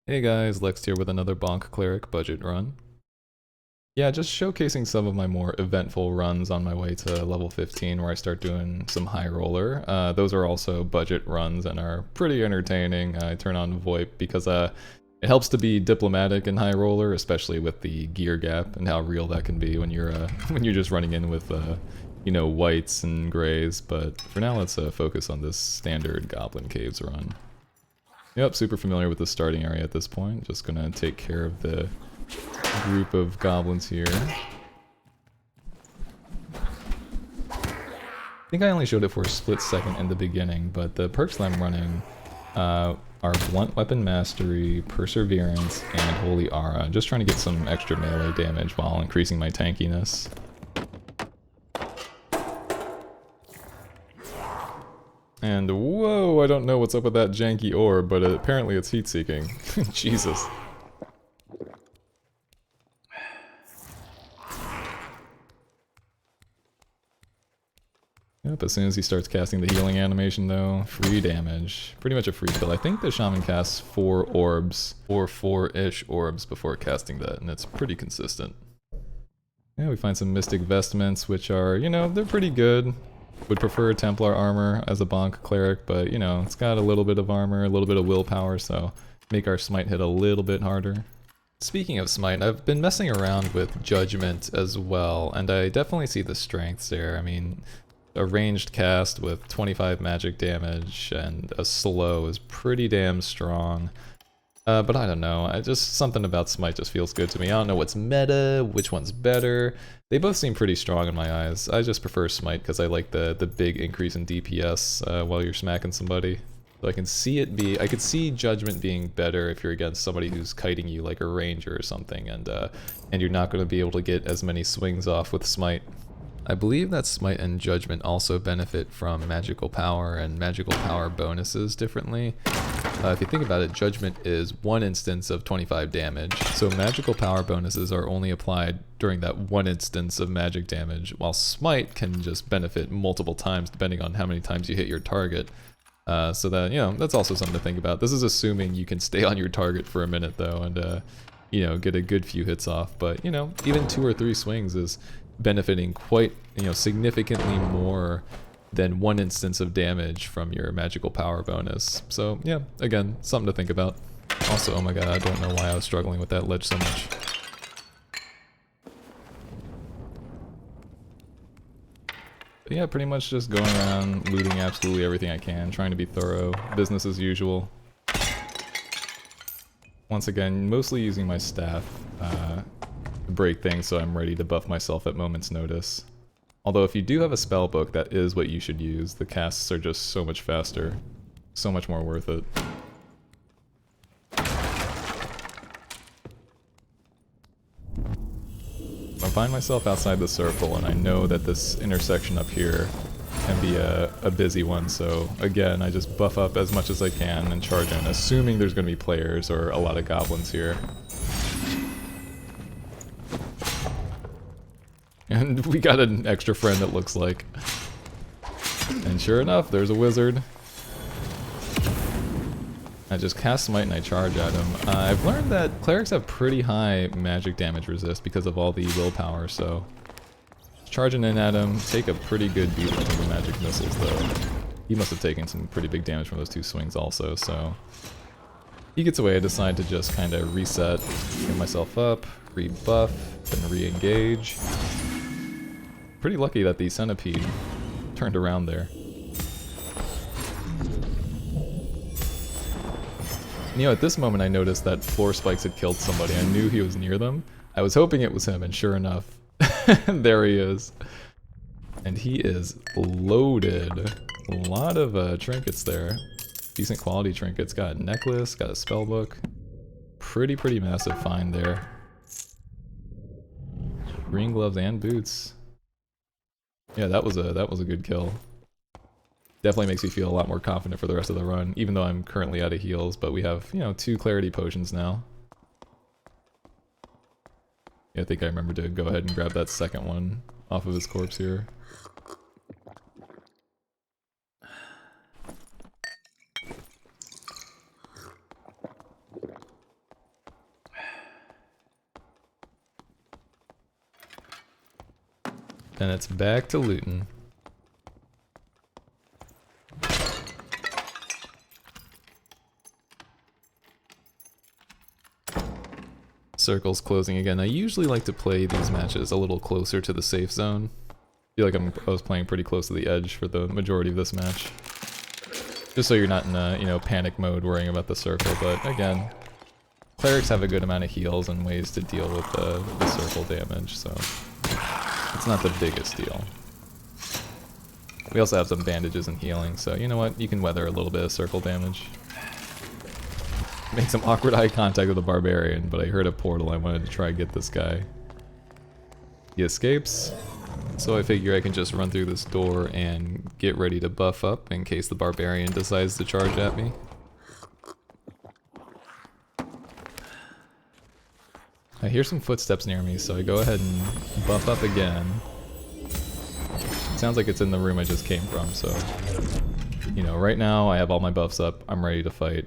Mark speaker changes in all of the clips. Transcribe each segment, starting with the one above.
Speaker 1: Hey guys, Lex here with another Bonk Cleric budget run. Yeah, just showcasing some of my more eventful runs on my way to level 15 where I start doing some high roller. Those are also budget runs and are pretty entertaining. I turn on VoIP because it helps to be diplomatic in high roller, especially with the gear gap and how real that can be when you're when you're just running in with you know, whites and grays. But for now, let's focus on this standard Goblin Caves run. Yep, super familiar with the starting area at this point. Just gonna take care of the group of goblins here. I think I only showed it for a split second in the beginning, but the perks that I'm running are Blunt Weapon Mastery, Perseverance, and Holy Aura. Just trying to get some extra melee damage while increasing my tankiness. And whoa, I don't know what's up with that janky orb, but apparently it's heat-seeking. Jesus. Yep, as soon as he starts casting the healing animation though, free damage. Pretty much a free kill. I think the shaman casts 4 orbs, or 4-ish orbs before casting that, and it's pretty consistent. Yeah, we find some mystic vestments, which are, you know, they're pretty good. Would prefer Templar armor as a bonk cleric, but you know, it's got a little bit of armor, a little bit of willpower, so make our smite hit a little bit harder. Speaking of smite, I've been messing around with judgment as well, and I definitely see the strengths there. I mean, a ranged cast with 25 magic damage and a slow is pretty damn strong. But I don't know, something about Smite just feels good to me. I don't know what's meta, which one's better. They both seem pretty strong in my eyes. I just prefer Smite because I like the big increase in DPS while you're smacking somebody. So I can see I could see Judgment being better if you're against somebody who's kiting you like a ranger or something, and you're not going to be able to get as many swings off with Smite. I believe that Smite and Judgment also benefit from magical power and magical power bonuses differently. If you think about it, Judgment is 1 instance of 25 damage, so magical power bonuses are only applied during that 1 instance of magic damage, while Smite can just benefit multiple times depending on how many times you hit your target. So that, you know, that's also something to think about. This is assuming you can stay on your target for a minute though, and you know, get a good few hits off, but you know, even 2 or 3 swings is benefiting quite, you know, significantly more than 1 instance of damage from your magical power bonus. So yeah, again, something to think about. Also, oh my god, I don't know why I was struggling with that ledge so much. But yeah, pretty much just going around looting absolutely everything I can, trying to be thorough, business as usual. Once again, mostly using my staff to break things so I'm ready to buff myself at moment's notice. Although if you do have a spell book, that is what you should use. The casts are just so much faster, so much more worth it. I find myself outside the circle, and I know that this intersection up here can be a busy one, so again, I just buff up as much as I can and charge in, assuming there's going to be players or a lot of goblins here. And we got an extra friend, it looks like. And sure enough, there's a wizard. I just cast Smite and I charge at him. I've learned that clerics have pretty high magic damage resist because of all the willpower, so charging in at him, take a pretty good beating from the magic missiles though. He must have taken some pretty big damage from those 2 swings also, so he gets away. I decide to just kind of reset, get myself up, rebuff, then re-engage. Pretty lucky that the centipede turned around there. You know, at this moment I noticed that floor spikes had killed somebody. I knew he was near them. I was hoping it was him, and sure enough, there he is. And he is loaded. A lot of trinkets there. Decent quality trinkets. Got a necklace, got a spell book. Pretty massive find there. Green gloves and boots. Yeah, that was a good kill. Definitely makes me feel a lot more confident for the rest of the run, even though I'm currently out of heals, but we have, you know, 2 clarity potions now. Yeah, I think I remember to go ahead and grab that second one off of his corpse here. Then it's back to looting. Circle's closing again. I usually like to play these matches a little closer to the safe zone. I feel like I was playing pretty close to the edge for the majority of this match. Just so you're not in a, you know, panic mode worrying about the circle, but again, clerics have a good amount of heals and ways to deal with the circle damage, so it's not the biggest deal. We also have some bandages and healing, so you know what, you can weather a little bit of circle damage. Make some awkward eye contact with a barbarian, but I heard a portal. I wanted to try and get this guy. He escapes, so I figure I can just run through this door and get ready to buff up in case the barbarian decides to charge at me. I hear some footsteps near me, so I go ahead and buff up again. It sounds like it's in the room I just came from, so you know, right now I have all my buffs up. I'm ready to fight.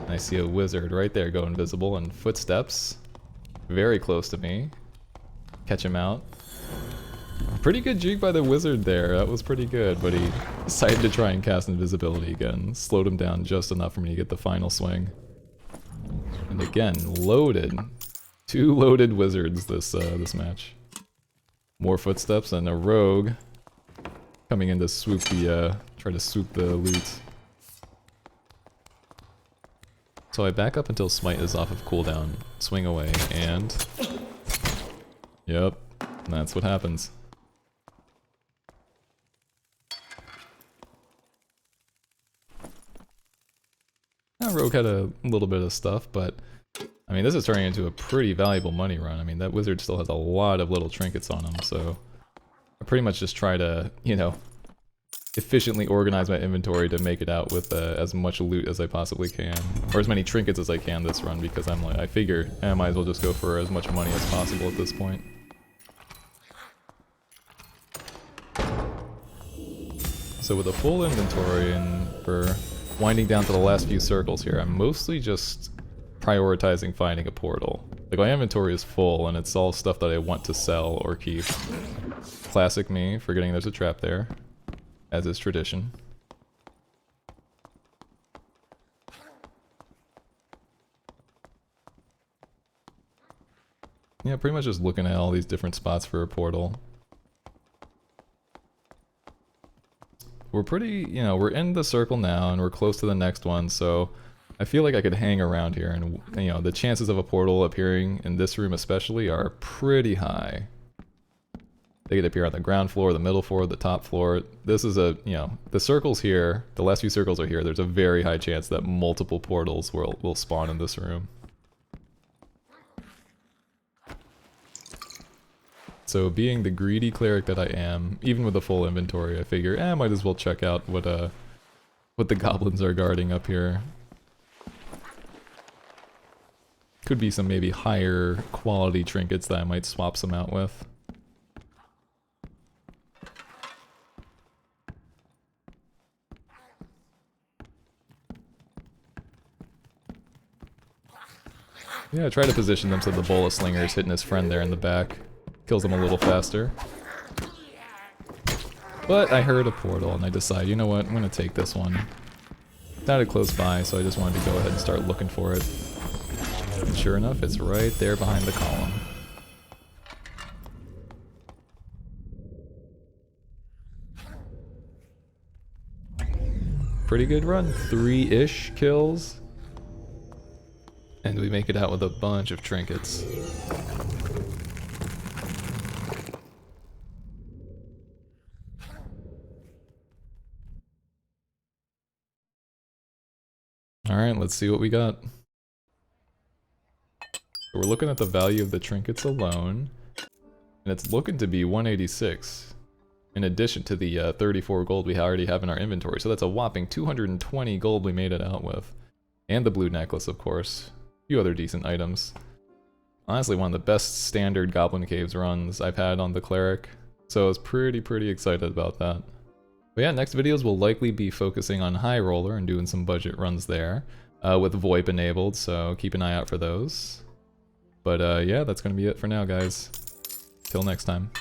Speaker 1: I see a wizard right there go invisible and footsteps very close to me. Catch him out. Pretty good juke by the wizard there. That was pretty good, but he decided to try and cast invisibility again. Slowed him down just enough for me to get the final swing. And again, loaded. 2 loaded wizards this match. More footsteps and a rogue coming in to swoop the try to swoop the loot. So I back up until Smite is off of cooldown, swing away, and yep, that's what happens. Now Rogue had a little bit of stuff, but I mean, this is turning into a pretty valuable money run. I mean, that wizard still has a lot of little trinkets on him, so I pretty much just try to, you know, efficiently organize my inventory to make it out with as much loot as I possibly can, or as many trinkets as I can this run, because I'm like, I figure I might as well just go for as much money as possible at this point. So with a full inventory and for winding down to the last few circles here, I'm mostly just prioritizing finding a portal. Like, my inventory is full and it's all stuff that I want to sell or keep. Classic me, forgetting there's a trap there, as is tradition. Yeah, pretty much just looking at all these different spots for a portal. We're pretty, you know, we're in the circle now and we're close to the next one, so I feel like I could hang around here and, you know, the chances of a portal appearing in this room especially are pretty high. They could appear on the ground floor, the middle floor, the top floor. This is a, you know, the circles here, the last few circles are here, there's a very high chance that multiple portals will spawn in this room. So being the greedy cleric that I am, even with a full inventory, I figure, I might as well check out what the goblins are guarding up here. Could be some maybe higher quality trinkets that I might swap some out with. Yeah, try to position them so the bola slinger is hitting his friend there in the back. Kills him a little faster. But I heard a portal and I decide, you know what, I'm gonna take this one. It sounded close by, so I just wanted to go ahead and start looking for it. And sure enough, it's right there behind the column. Pretty good run, 3-ish kills. And we make it out with a bunch of trinkets. Alright, let's see what we got. We're looking at the value of the trinkets alone, and it's looking to be 186, in addition to the 34 gold we already have in our inventory, so that's a whopping 220 gold we made it out with. And the blue necklace, of course. A few other decent items. Honestly, one of the best standard Goblin Caves runs I've had on the Cleric, so I was pretty excited about that. But yeah, next videos will likely be focusing on High Roller and doing some budget runs there, with VoIP enabled, so keep an eye out for those. But yeah, that's going to be it for now, guys. Till next time.